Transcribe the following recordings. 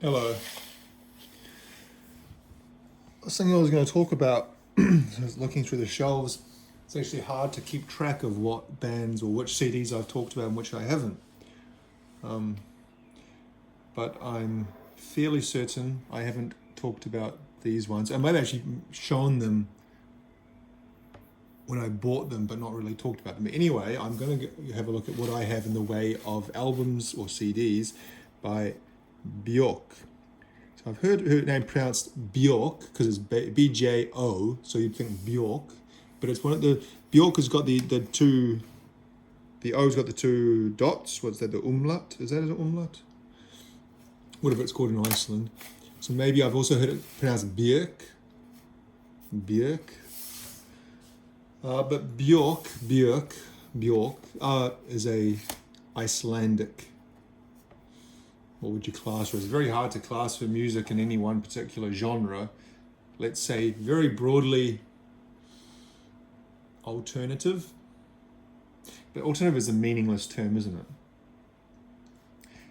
Hello. The thing I was going to talk about, I was looking through the shelves. It's actually hard to keep track of what bands or which CDs I've talked about and which I haven't. But I'm fairly certain I haven't talked about these ones. I might have actually shown them when I bought them, but not really talked about them. Anyway, I'm going to have a look at what I have in the way of albums or CDs by Björk. So I've heard her name pronounced Björk because it's BJO, so you'd think Björk, but it's one of the Björk has got the two, the O's got the two dots. What's that? The umlaut? Is that an umlaut? Whatever it's called in Iceland. So maybe I've also heard it pronounced Björk. Björk. But Björk is a Icelandic. What would you class her? It's very hard to class her music in any one particular genre. Let's say very broadly alternative. But alternative is a meaningless term, isn't it?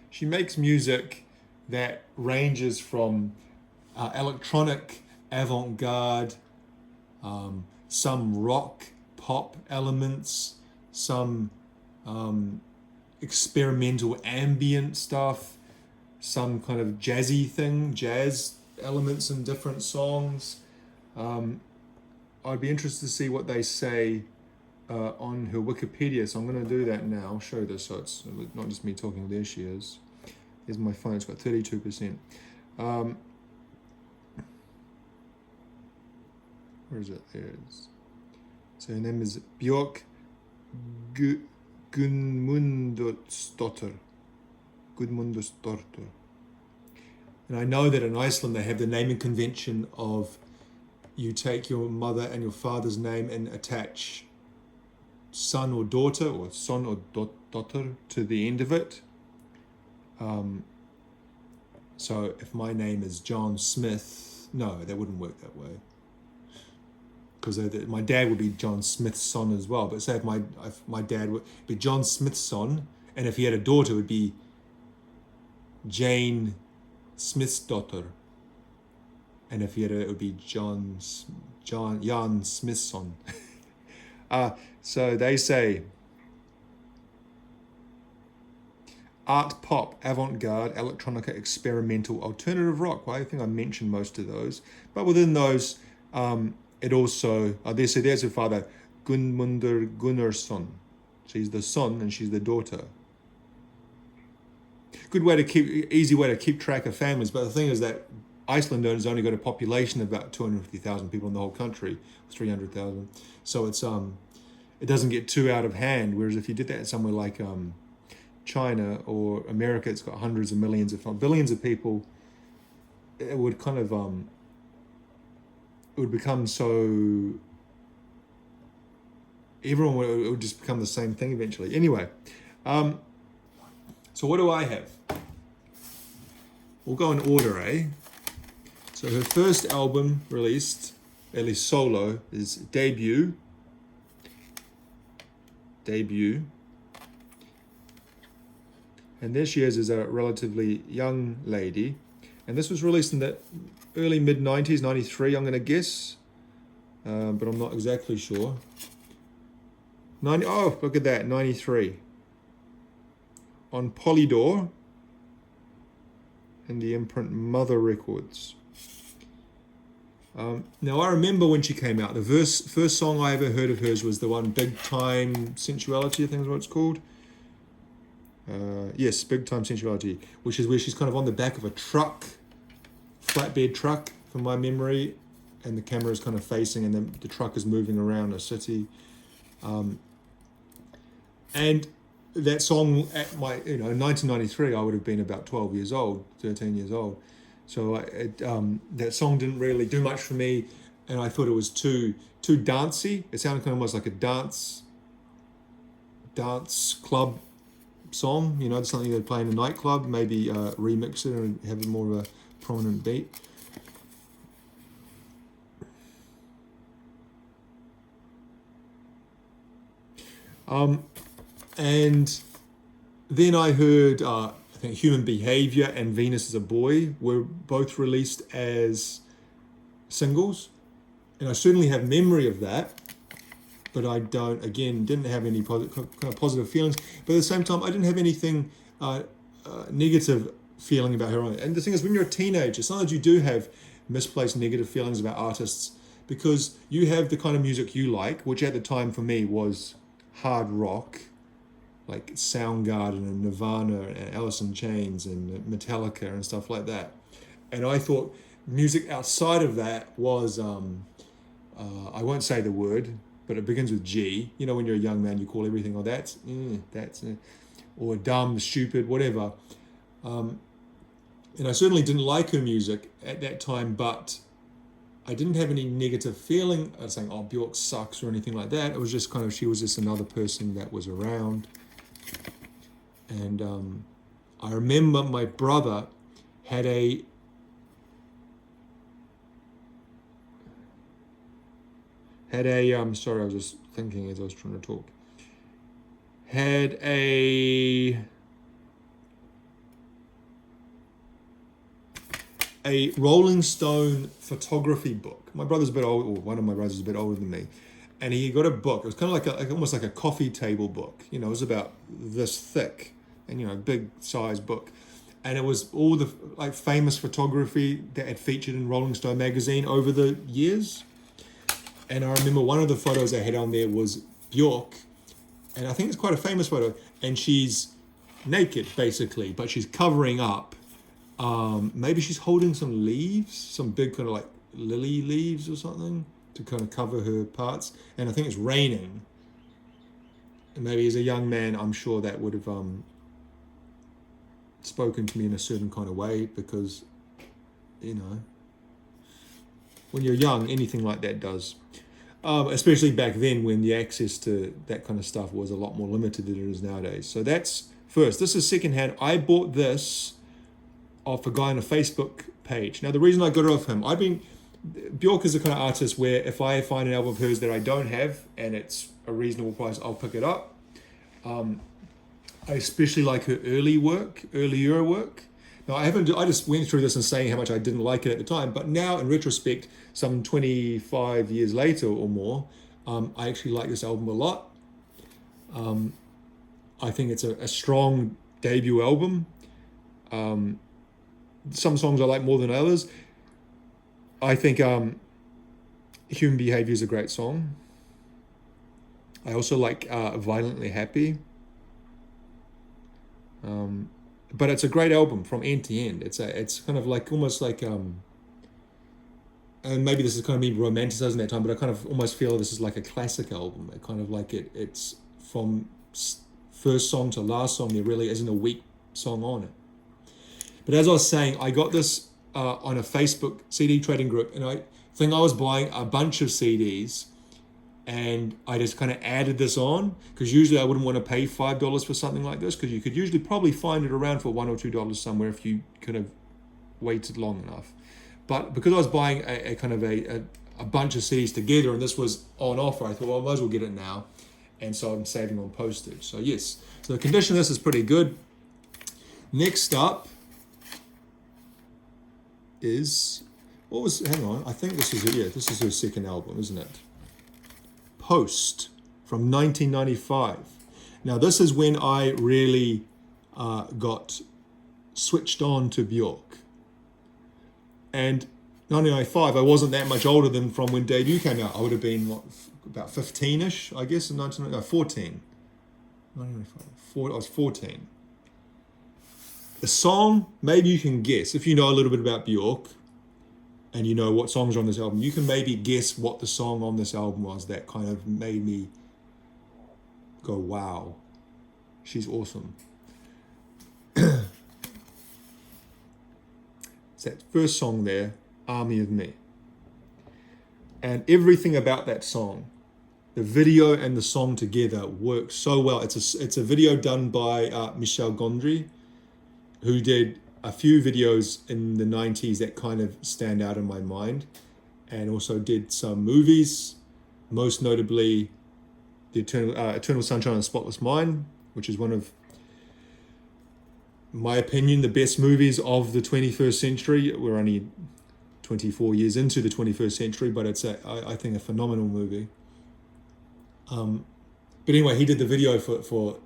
She makes music that ranges from electronic, avant-garde, some rock, pop elements, some experimental ambient stuff, some kind of jazzy thing, jazz elements in different songs. I'd be interested to see what they say on her Wikipedia, so I'm going to do that now. I'll show this so it's not just me talking. There she is. Here's my phone, it's got 32%. Where is it? There it is. So her name is Björk Gudmundsdóttir. Gudmundsdóttir. And I know that in Iceland they have the naming convention of you take your mother and your father's name and attach son or daughter or son or daughter to the end of it. So if my name is John Smith, no, that wouldn't work that way. Because my dad would be John Smith's son as well. But say if my dad would be John Smith's son, and if he had a daughter, it would be Jane Smith's daughter. And if he had it would be Jan Smith's son. So they say art pop, avant-garde, electronica, experimental, alternative rock. Well, I think I mentioned most of those. But within those, it also, there's her father, Gudmundur Gunnarsson. She's the son and she's the daughter. Easy way to keep track of families. But the thing is that Iceland has only got a population of about 250,000 people in the whole country, 300,000. So it doesn't get too out of hand. Whereas if you did that somewhere like China or America, it's got hundreds of millions, if not billions of people, it would kind of it would become so it would just become the same thing eventually. Anyway, so what do I have? We'll go in order, eh? So her first album released, at least solo, is Debut. And there she is as a relatively young lady. And this was released in the early mid-90s, 93, I'm going to guess. But I'm not exactly sure. Oh, look at that, 93. On Polydor and the imprint Mother Records. Now I remember when she came out, the first song I ever heard of hers was the one Big Time Sensuality, I think is what it's called. Yes, Big Time Sensuality, which is where she's kind of on the back of a truck, flatbed truck from my memory, and the camera is kind of facing and then the truck is moving around a city. And that song at my, in 1993, I would have been about 12 years old, 13 years old. So that song didn't really do much for me, and I thought it was too dancey. It sounded kind of almost like a dance club song, something they'd play in a nightclub, maybe remix it and have more of a prominent beat. And then I heard, I think Human Behavior and Venus is a Boy were both released as singles. And I certainly have memory of that, but I didn't have any kind of positive feelings. But at the same time, I didn't have anything negative feeling about her. And the thing is, when you're a teenager, sometimes you do have misplaced negative feelings about artists because you have the kind of music you like, which at the time for me was hard rock, like Soundgarden and Nirvana and Alice in Chains and Metallica and stuff like that. And I thought music outside of that was, I won't say the word, but it begins with G. You know, when you're a young man, you call everything, oh, that's, or dumb, stupid, whatever. And I certainly didn't like her music at that time, but I didn't have any negative feeling of saying, oh, Björk sucks or anything like that. It was just kind of, she was just another person that was around. And I remember my brother had sorry, I was just thinking as I was trying to talk. Had a Rolling Stone photography book. My brother's a bit old, or one of my brothers is a bit older than me. And he got a book. It was kind of like almost like a coffee table book. You know, it was about this thick and, you know, big size book. And it was all the like famous photography that had featured in Rolling Stone magazine over the years. And I remember one of the photos they had on there was Björk. And I think it's quite a famous photo. And she's naked, basically, but she's covering up. Maybe she's holding some leaves, some big kind of like lily leaves or something to kind of cover her parts. And I think it's raining. And maybe as a young man, I'm sure that would have spoken to me in a certain kind of way because, you know, when you're young, anything like that does. Especially back then when the access to that kind of stuff was a lot more limited than it is nowadays. So that's first. This is secondhand. I bought this off a guy on a Facebook page. Now, the reason I got it off him, Björk is the kind of artist where if I find an album of hers that I don't have and it's a reasonable price, I'll pick it up. I especially like her earlier work. Now, I just went through this and saying how much I didn't like it at the time, but now in retrospect, some 25 years later or more, I actually like this album a lot. I think it's a strong debut album. Some songs I like more than others. I think Human Behavior is a great song. I also like Violently Happy. But it's a great album from end to end. It's kind of like almost like and maybe this is kind of me romanticizing that time, but I kind of almost feel this is like a classic album. It kind of like it's from first song to last song. There really isn't a weak song on it. But as I was saying, I got this on a Facebook CD trading group, and I think I was buying a bunch of CDs, and I just kind of added this on because usually I wouldn't want to pay $5 for something like this because you could usually probably find it around for $1 or $2 somewhere if you could have waited long enough. But because I was buying a kind of a bunch of CDs together and this was on offer, I thought, well, I might as well get it now. And so I'm saving on postage. So yes, so the condition of this is pretty good. Next up is, hang on, I think this is her second album, isn't it? Post from 1995. Now this is when I really got switched on to Björk. And 1995, I wasn't that much older than from when debut came out. I would have been about 15-ish, I guess, in 14. 1995. I was 14. The song, maybe you can guess, if you know a little bit about Björk, and you know what songs are on this album, you can maybe guess what the song on this album was that kind of made me go, wow, she's awesome. It's that first song there, Army of Me. And everything about that song, the video and the song together work so well. It's a video done by Michel Gondry, who did a few videos in the 90s that kind of stand out in my mind, and also did some movies, most notably the Eternal Sunshine of the Spotless Mind, which is one of my opinion, the best movies of the 21st century. We're only 24 years into the 21st century, but it's I think a phenomenal movie. But anyway, he did the video for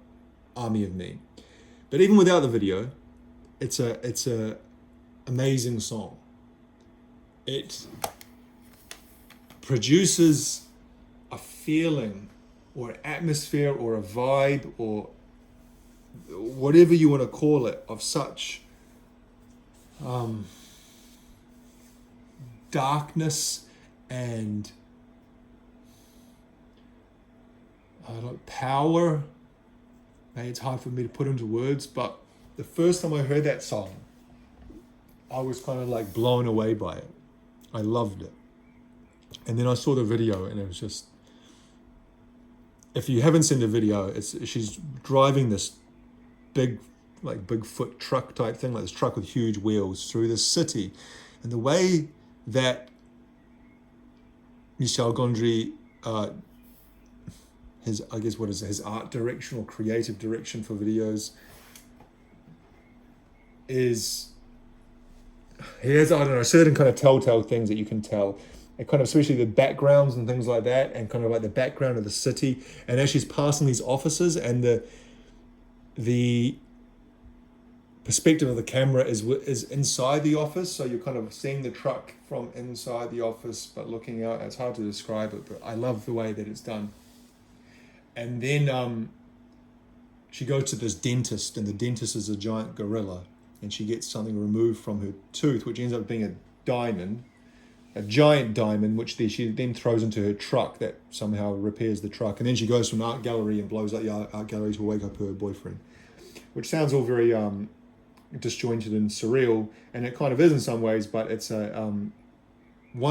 Army of Me. But even without the video, it's a amazing song. It produces a feeling or an atmosphere or a vibe or whatever you want to call it of such darkness and power. Maybe it's hard for me to put into words, but the first time I heard that song, I was kind of like blown away by it. I loved it. And then I saw the video and it was just, if you haven't seen the video, she's driving this big, like Bigfoot truck type thing, like this truck with huge wheels through the city. And the way that Michel Gondry, his art direction or creative direction for videos is, he has, I don't know, certain kind of telltale things that you can tell. And kind of especially the backgrounds and things like that, and kind of like the background of the city. And as she's passing these offices, and the perspective of the camera is inside the office, so you're kind of seeing the truck from inside the office, but looking out. It's hard to describe it, but I love the way that it's done. And then she goes to this dentist, and the dentist is a giant gorilla, and she gets something removed from her tooth, which ends up being a giant diamond, which she then throws into her truck that somehow repairs the truck. And then she goes to an art gallery and blows up the art gallery to wake up her boyfriend, which sounds all very disjointed and surreal, and it kind of is in some ways, but it's one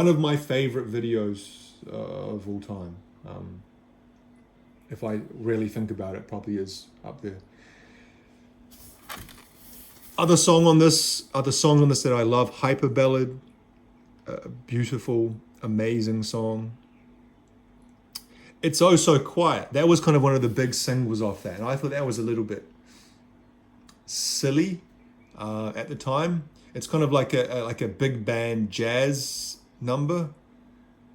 of my favorite videos of all time. If I really think about it, probably is up there. Other song on this that I love, Hyper Ballad. A beautiful, amazing song. It's Oh So Quiet. That was kind of one of the big singles off that, and I thought that was a little bit silly at the time. It's kind of like a big band jazz number,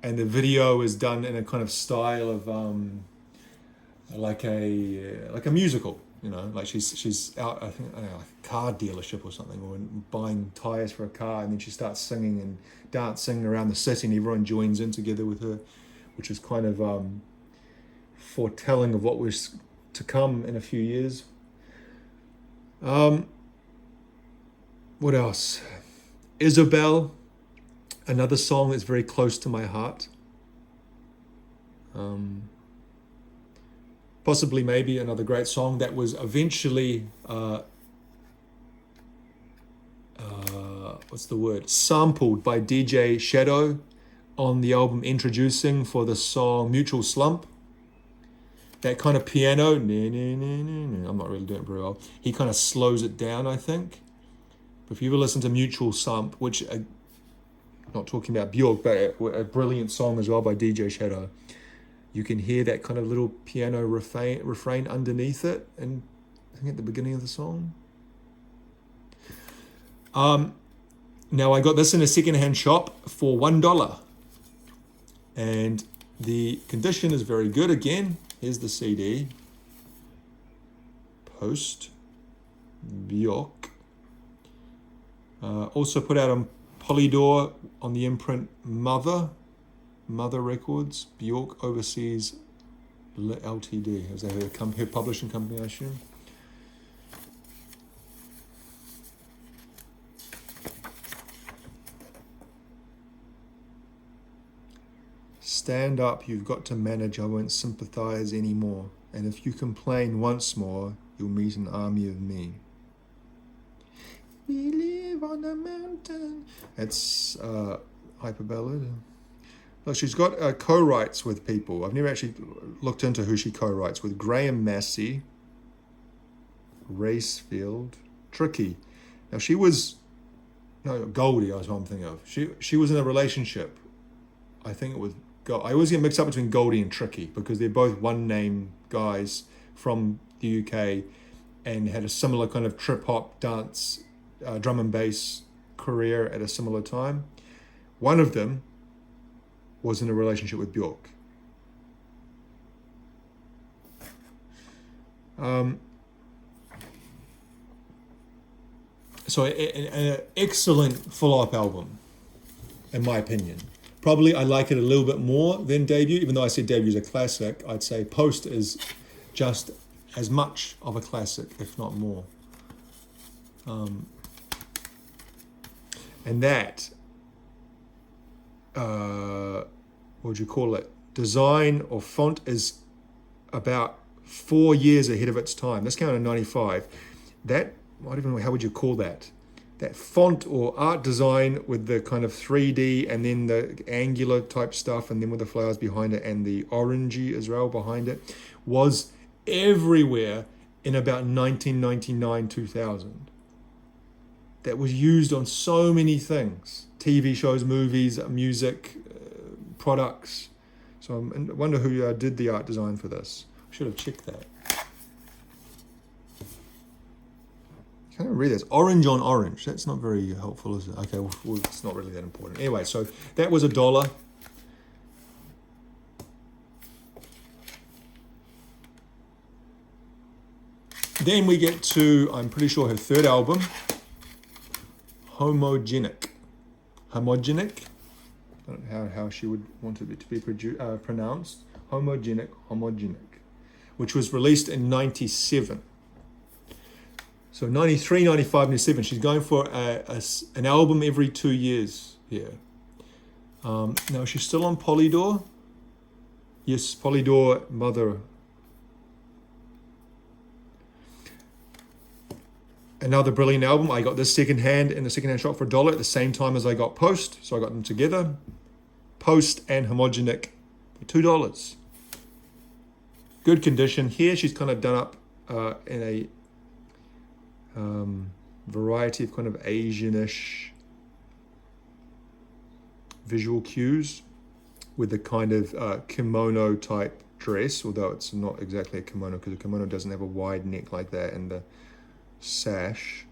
and the video is done in a kind of style of like a musical. You know, like she's out, I think, like a car dealership or something, or buying tires for a car, and then she starts singing and dancing around the city, and everyone joins in together with her, which is kind of foretelling of what was to come in a few years. What else? Isabel, another song that's very close to my heart. Possibly maybe another great song that was eventually, sampled by DJ Shadow on the album Introducing for the song Mutual Slump. That kind of piano, I'm not really doing it very well. He kind of slows it down, I think. But if you ever listen to Mutual Slump, which, not talking about Björk, but a brilliant song as well by DJ Shadow, you can hear that kind of little piano refrain underneath it, and I think at the beginning of the song. Now I got this in a secondhand shop for $1, and the condition is very good. Again, here's the CD. Post Björk. Also put out on Polydor on the imprint Mother Records, Björk Overseas Ltd. Is that her publishing company, I assume? Stand up, you've got to manage, I won't sympathize anymore. And if you complain once more, you'll meet an army of me. We live on a mountain. It's Hyper Ballad. Look, she's got co-writes with people. I've never actually looked into who she co-writes with. Graham Massey, Racefield, Tricky. Now Goldie, I was what I'm thinking of. She was in a relationship. I think it was, I always get mixed up between Goldie and Tricky because they're both one-name guys from the UK. and had a similar kind of trip hop dance, drum and bass career at a similar time. One of them was in a relationship with Björk. So an excellent follow-up album, in my opinion. Probably I like it a little bit more than Debut, even though I said Debut is a classic. I'd say Post is just as much of a classic, if not more. And that, what would you call it? Design or font is about 4 years ahead of its time. This came out in 95. That, I don't even know, how would you call that? That font or art design with the kind of 3D and then the angular type stuff and then with the flowers behind it and the orangey as well behind it was everywhere in about 1999, 2000. That was used on so many things. TV shows, movies, music, products. So I wonder who did the art design for this. I should have checked that. I can't read this. Orange on orange. That's not very helpful, is it? Okay, well, it's not really that important. Anyway, so that was $1. Then we get to, I'm pretty sure, her third album, Homogenic. Homogenic? I don't know how she would want it to be pronounced. Homogenic, which was released in 97. So 93, 95, 97. She's going for an album every 2 years here. Now, she's still on Polydor. Yes, Polydor Mother. Another brilliant album. I got this secondhand in the secondhand shop for $1 at the same time as I got Post. So I got them together. Post and Homogenic for $2. Good condition. Here she's kind of done up in a variety of kind of Asianish visual cues with the kind of kimono type dress, although it's not exactly a kimono because a kimono doesn't have a wide neck like that, and the sash.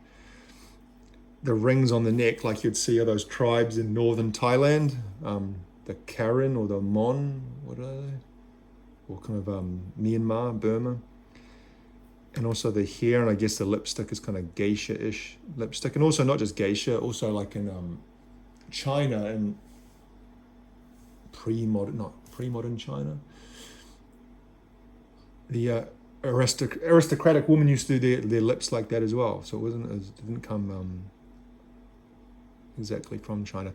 The rings on the neck, like you'd see of those tribes in northern Thailand, the Karen or the Mon, what are they? Or kind of Myanmar, Burma. And also the hair, and I guess the lipstick is kind of geisha-ish lipstick. And also not just geisha, also like in China and pre-modern China. The aristocratic women used to do their lips like that as well. So it didn't come exactly from China,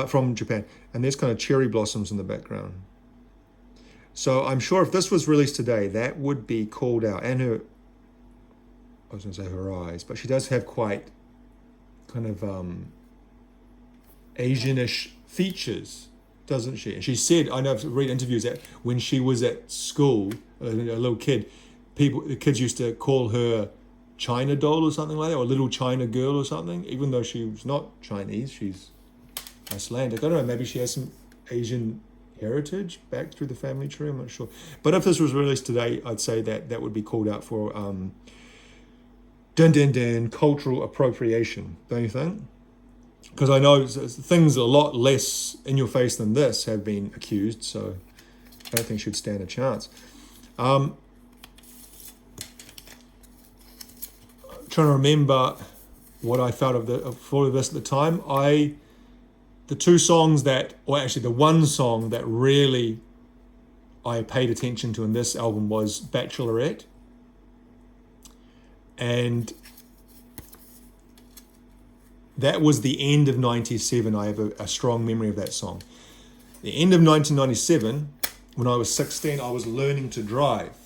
from Japan. And there's kind of cherry blossoms in the background. So I'm sure if this was released today, that would be called out. And her, I was going to say her eyes, but she does have quite kind of Asianish features, doesn't she? And she said, I know I've read interviews that when she was at school, a little kid, the kids used to call her China doll or something like that, or little China girl or something, even though she was not Chinese, she's Icelandic. I don't know, maybe she has some Asian heritage back through the family tree, I'm not sure. But if this was released today, I'd say that would be called out for cultural appropriation, don't you think? Because I know things a lot less in your face than this have been accused, so I don't think should stand a chance. Trying to remember what I felt of this at the time. The two songs that, or actually the one song that really I paid attention to in this album was Bachelorette. And that was the end of 97. I have a strong memory of that song. The end of 1997, when I was 16, I was learning to drive.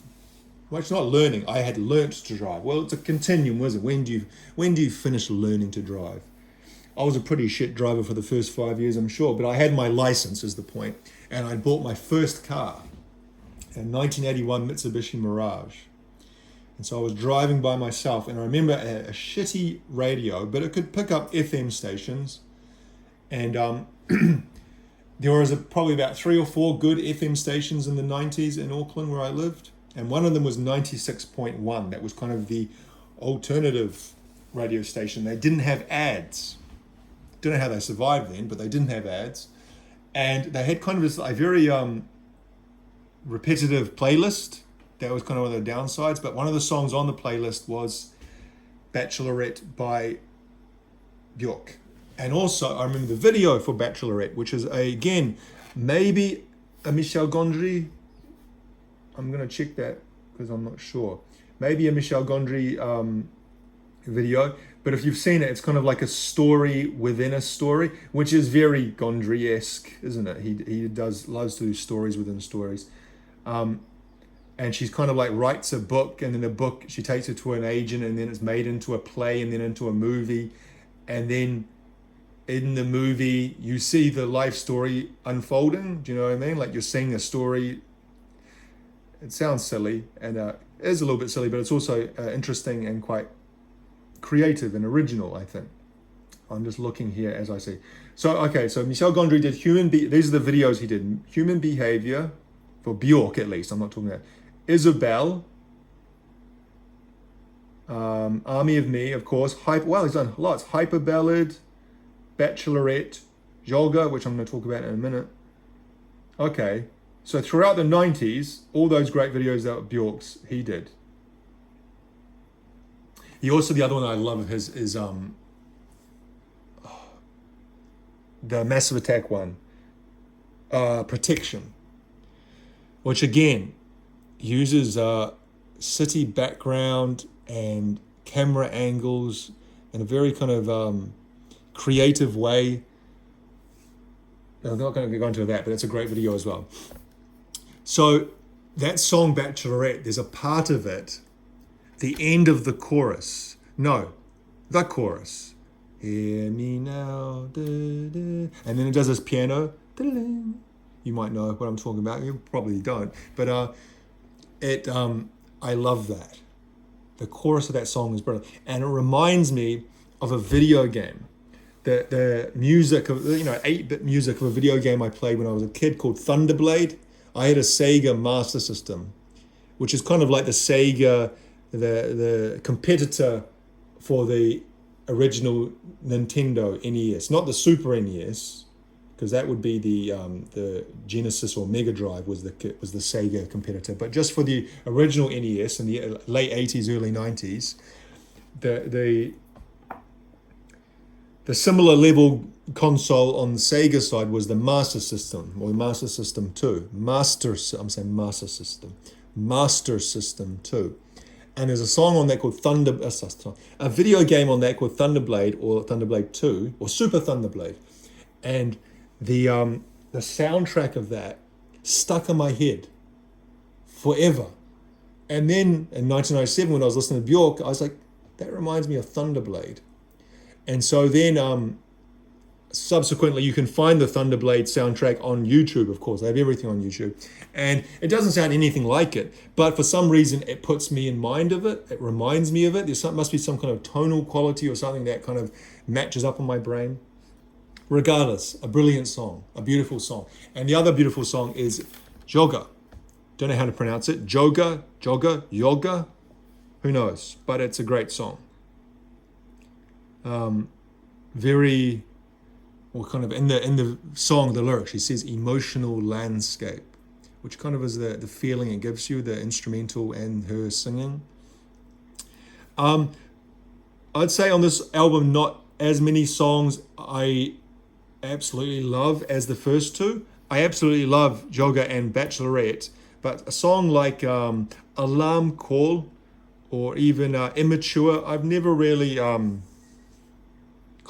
Well, it's not learning. I had learnt to drive. Well, it's a continuum, isn't it? When do you finish learning to drive? I was a pretty shit driver for the first 5 years, I'm sure, but I had my license, is the point, and I bought my first car, a 1981 Mitsubishi Mirage. And so I was driving by myself, and I remember a shitty radio, but it could pick up FM stations, and there was probably about 3 or 4 good FM stations in the 90s in Auckland where I lived, and one of them was 96.1. That was kind of the alternative radio station. They didn't have ads. Don't know how they survived then, but they didn't have ads. And they had kind of a very repetitive playlist. That was kind of one of the downsides. But one of the songs on the playlist was Bachelorette by Björk. And also, I remember the video for Bachelorette, which is, again, maybe a Michel Gondry. I'm going to check that because I'm not sure. Maybe a Michel Gondry video. But if you've seen it, it's kind of like a story within a story, which is very Gondry-esque, isn't it? He loves to do stories within stories. And she's kind of like writes a book, and then the book, she takes it to an agent, and then it's made into a play and then into a movie. And then in the movie, you see the life story unfolding. Do you know what I mean? Like you're seeing a story. It sounds silly, and it is a little bit silly, but it's also interesting and quite creative and original, I think. I'm just looking here as I see. So, okay, so Michel Gondry did these are the videos he did. Human Behavior, for Björk at least, I'm not talking about. Isabel, Army of Me, of course. He's done lots. Hyper Ballad, Bachelorette, Yoga, which I'm going to talk about in a minute. Okay, so throughout the 90s, all those great videos that were Björk's, he did. He also, the other one I love of his is the Massive Attack one, Protection, which again uses city background and camera angles in a very kind of creative way. I'm not going to go into that, but it's a great video as well. So that song Bachelorette, there's a part of it, the end of the chorus. No, the chorus. Hear me now. Da, da. And then it does this piano. Da, da. You might know what I'm talking about. You probably don't. But I love that. The chorus of that song is brilliant. And it reminds me of a video game. The music of, 8-bit music of a video game I played when I was a kid called Thunderblade. I had a Sega Master System, which is kind of like the Sega, the competitor for the original Nintendo NES, not the Super NES, because that would be the Genesis or Mega Drive was the Sega competitor, but just for the original NES in the late 80s, early 90s, the similar level console on the Sega side was the Master System, or Master System 2. Master System 2. And there's a song on that called a video game on that called Thunderblade or Thunderblade 2 or Super Thunderblade. And the soundtrack of that stuck in my head forever. And then in 1997, when I was listening to Björk, I was like, that reminds me of Thunderblade. And so then subsequently, you can find the Thunderblade soundtrack on YouTube, of course. They have everything on YouTube. And it doesn't sound anything like it, but for some reason, it puts me in mind of it. It reminds me of it. Must be some kind of tonal quality or something that kind of matches up in my brain. Regardless, a brilliant song, a beautiful song. And the other beautiful song is Yoga. Don't know how to pronounce it. Yoga, who knows? But it's a great song. Very, or kind of in the song, the lyrics, she says emotional landscape, which kind of is the feeling it gives you, the instrumental and her singing. I'd say on this album, not as many songs I absolutely love as the first two. I absolutely love Yoga and Bachelorette, but a song like Alarm Call or even Immature, I've never really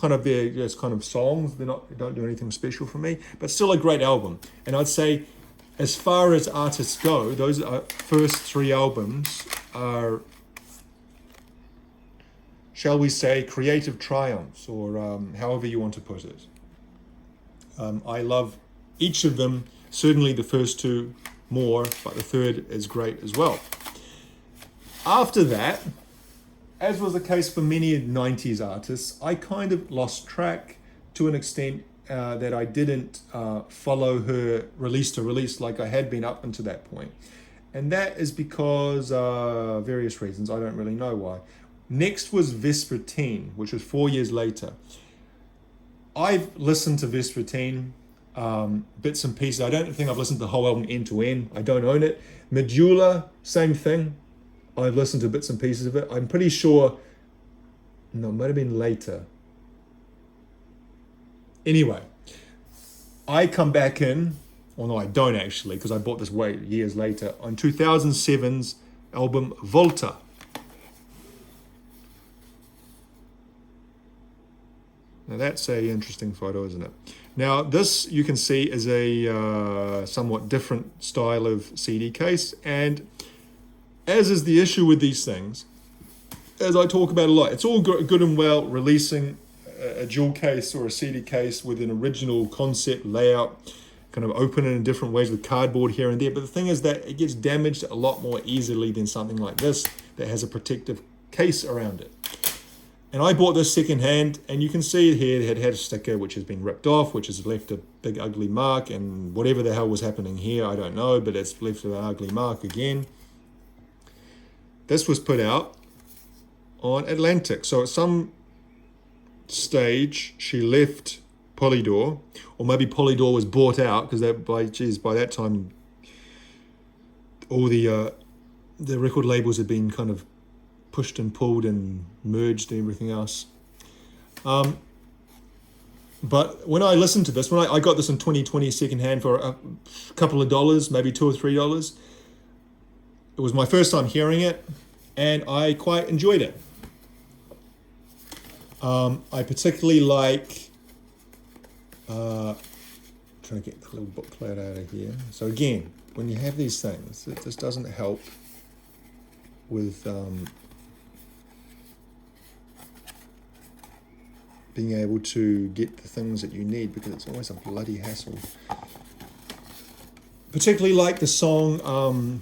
they're just kind of songs. They don't do anything special for me, but still a great album. And I'd say, as far as artists go, those first three albums are, shall we say, creative triumphs, or however you want to put it. I love each of them. Certainly the first two more, but the third is great as well. After that, as was the case for many 90s artists, I kind of lost track to an extent that I didn't follow her release to release like I had been up until that point. And that is because various reasons, I don't really know why. Next was Vespertine, which was 4 years later. I've listened to Vespertine, bits and pieces. I don't think I've listened to the whole album end to end. I don't own it. Medulla, same thing. I've listened to bits and pieces of it. I'm pretty sure, no, it might have been later. Anyway, I come back in, well no I don't actually, because I bought this way years later, on 2007's album Volta. Now that's an interesting photo, isn't it? Now this, you can see, is a somewhat different style of CD case, and as is the issue with these things, as I talk about a lot, it's all good and well releasing a jewel case or a CD case with an original concept layout, kind of open it in different ways with cardboard here and there, but the thing is that it gets damaged a lot more easily than something like this that has a protective case around it. And I bought this secondhand, and you can see here it had a sticker which has been ripped off, which has left a big ugly mark, and whatever the hell was happening here, I don't know, but it's left an ugly mark again. This was put out on Atlantic. So at some stage, she left Polydor, or maybe Polydor was bought out, because by that time, all the record labels had been kind of pushed and pulled and merged and everything else. But when I listened to this, when I got this in 2020 secondhand for a couple of dollars, maybe $2 or $3, it was my first time hearing it, and I quite enjoyed it. I particularly like, trying to get the little booklet out of here. So again, when you have these things, this doesn't help with being able to get the things that you need, because it's always a bloody hassle. Particularly like the song,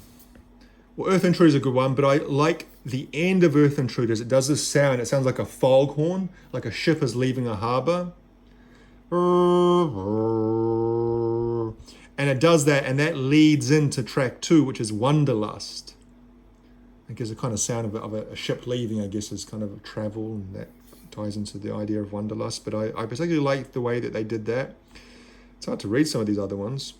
well, Earth Intruder is a good one, but I like the end of Earth Intruders. It does this sound. It sounds like a foghorn, like a ship is leaving a harbor. And it does that, and that leads into track 2, which is Wanderlust. It gives a kind of sound of a ship leaving, I guess, is kind of travel, and that ties into the idea of Wanderlust. But I particularly like the way that they did that. It's hard to read some of these other ones.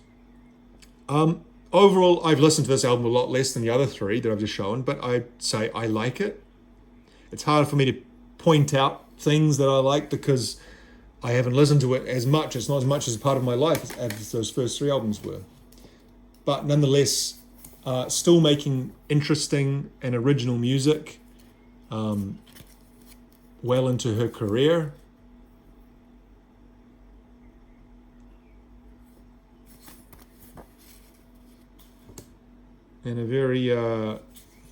Overall, I've listened to this album a lot less than the other 3 that I've just shown, but I'd say I like it. It's hard for me to point out things that I like because I haven't listened to it as much. It's not as much as a part of my life as those first 3 albums were. But nonetheless, still making interesting and original music well into her career. And a very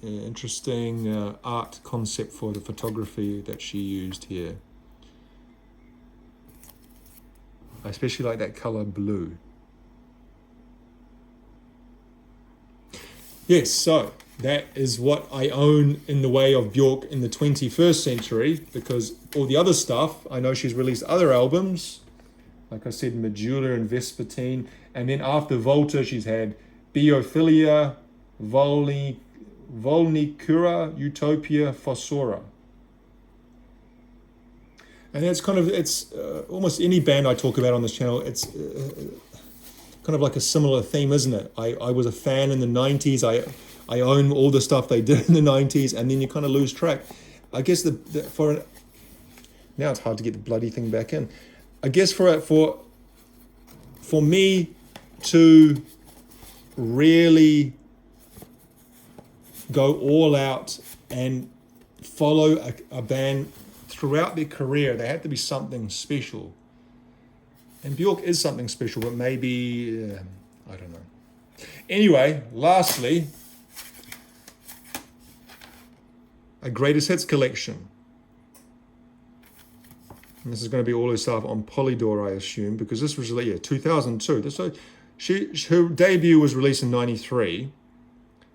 interesting art concept for the photography that she used here. I especially like that color blue. Yes, so that is what I own in the way of Björk in the 21st century, because all the other stuff, I know she's released other albums, like I said, Medulla and Vespertine, and then after Volta, she's had Biophilia, Volnicura, Utopia, Fossora. And it's kind of, it's almost any band I talk about on this channel, it's kind of like a similar theme, isn't it? I was a fan in the 90s. I own all the stuff they did in the 90s, and then you kind of lose track. I guess now it's hard to get the bloody thing back in. I guess for me to really go all out and follow a band throughout their career, there had to be something special. And Björk is something special, but maybe, I don't know. Anyway, lastly, a greatest hits collection. And this is going to be all her stuff on Polydor, I assume, because this was 2002. Her debut was released in 93.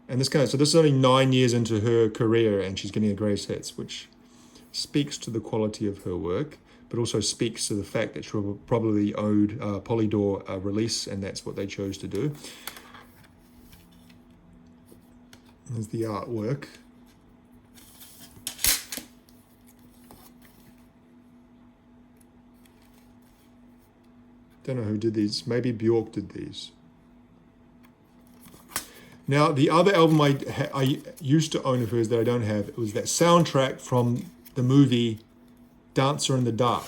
And so this is only 9 years into her career, and she's getting a greatest hits, which speaks to the quality of her work, but also speaks to the fact that she probably owed Polydor a release, and that's what they chose to do. There's the artwork. Don't know who did these. Maybe Björk did these. Now, the other album I used to own of hers that I don't have, it was that soundtrack from the movie Dancer in the Dark.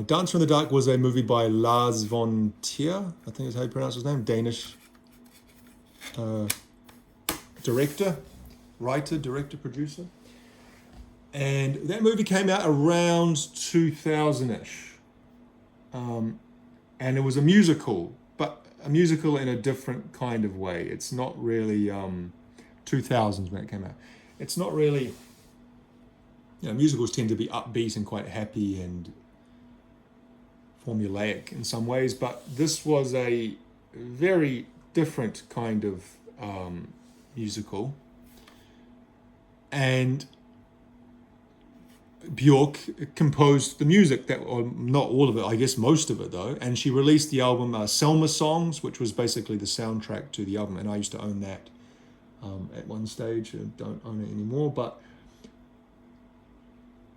Dancer in the Dark was a movie by Lars von Trier, I think is how you pronounce his name, Danish director, writer, director, producer. And that movie came out around 2000-ish. And it was a musical, but a musical in a different kind of way. It's not really 2000s when it came out. It's not really, musicals tend to be upbeat and quite happy and formulaic in some ways, but this was a very different kind of musical. And Björk composed the music, or not all of it, I guess most of it though, and she released the album Selma Songs, which was basically the soundtrack to the album, and I used to own that at one stage. I don't own it anymore, but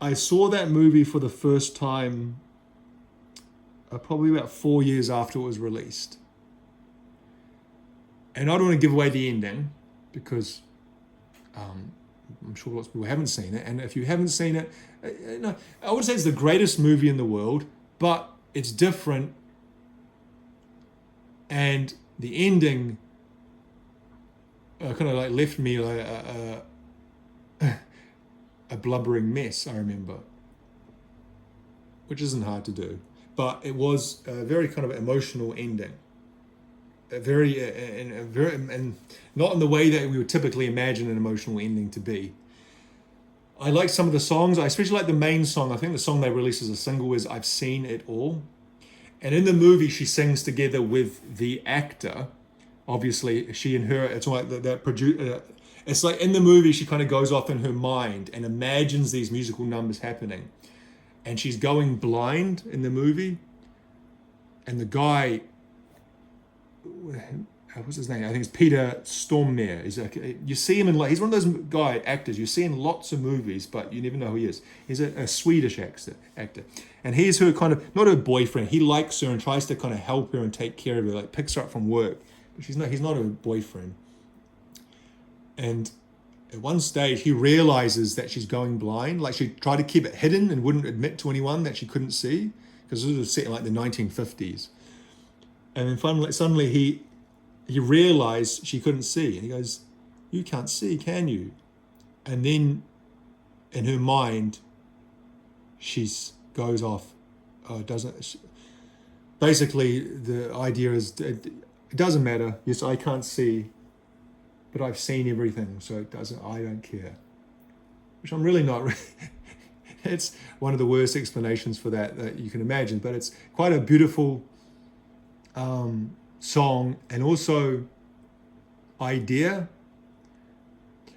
I saw that movie for the first time probably about 4 years after it was released. And I don't want to give away the ending because I'm sure lots of people haven't seen it. And if you haven't seen it, no, I wouldn't say it's the greatest movie in the world, but it's different. And the ending kind of like left me like a blubbering mess, I remember, which isn't hard to do. But it was a very kind of emotional ending. And not in the way that we would typically imagine an emotional ending to be. I like some of the songs. I especially like the main song. I think the song they released as a single is "I've Seen It All." And in the movie, she sings together with the actor. Obviously, she and her. It's like it's like in the movie, she kind of goes off in her mind and imagines these musical numbers happening. And she's going blind in the movie. And the guy, what's his name? I think it's Peter Stormare. He's like, you see him in, he's one of those actors you see in lots of movies, but you never know who he is. He's a Swedish actor. And he's her kind of, not her boyfriend. He likes her and tries to kind of help her and take care of her, like picks her up from work. But he's not her boyfriend. And at one stage, he realizes that she's going blind. Like she tried to keep it hidden and wouldn't admit to anyone that she couldn't see, because this was set in like the 1950s. And then suddenly he realized she couldn't see, and he goes, "You can't see, can you?" And then in her mind, she goes off. Basically, the idea is it doesn't matter. Yes, I can't see, but I've seen everything, so I don't care. Which I'm really not. It's one of the worst explanations for that you can imagine, but it's quite a beautiful song, and also idea,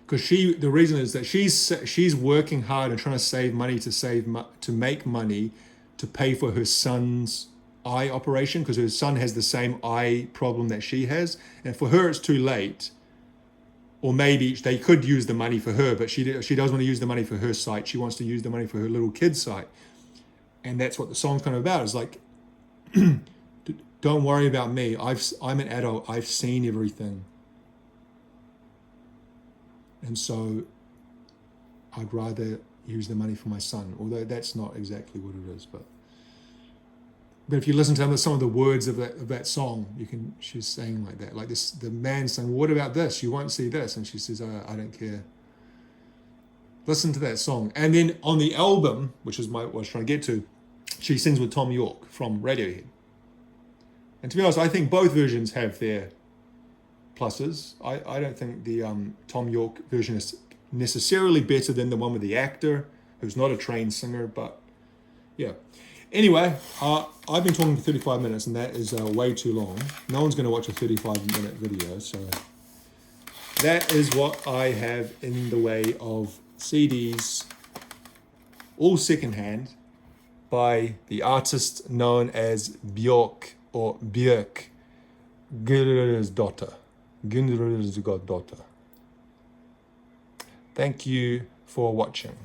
because the reason is that she's working hard and trying to save money to make money to pay for her son's eye operation, because her son has the same eye problem that she has, and for her it's too late. Or maybe they could use the money for her, but she doesn't want to use the money for her sight. She wants to use the money for her little kid's sight. And that's what the song's kind of about. It's like, don't worry about me. I'm an adult. I've seen everything. And so I'd rather use the money for my son, although that's not exactly what it is. But if you listen to some of the words of that song, she's saying like that. Like this, the man saying, "What about this? You won't see this." And she says, "I don't care." Listen to that song. And then on the album, which is what I was trying to get to, she sings with Tom York from Radiohead. And to be honest, I think both versions have their pluses. I don't think the Tom York version is necessarily better than the one with the actor, who's not a trained singer, but yeah. Anyway, I've been talking for 35 minutes, and that is way too long. No one's going to watch a 35-minute video, so that is what I have in the way of CDs, all secondhand, by the artist known as Björk, or Björk, Guðrúðar's daughter. Thank you for watching.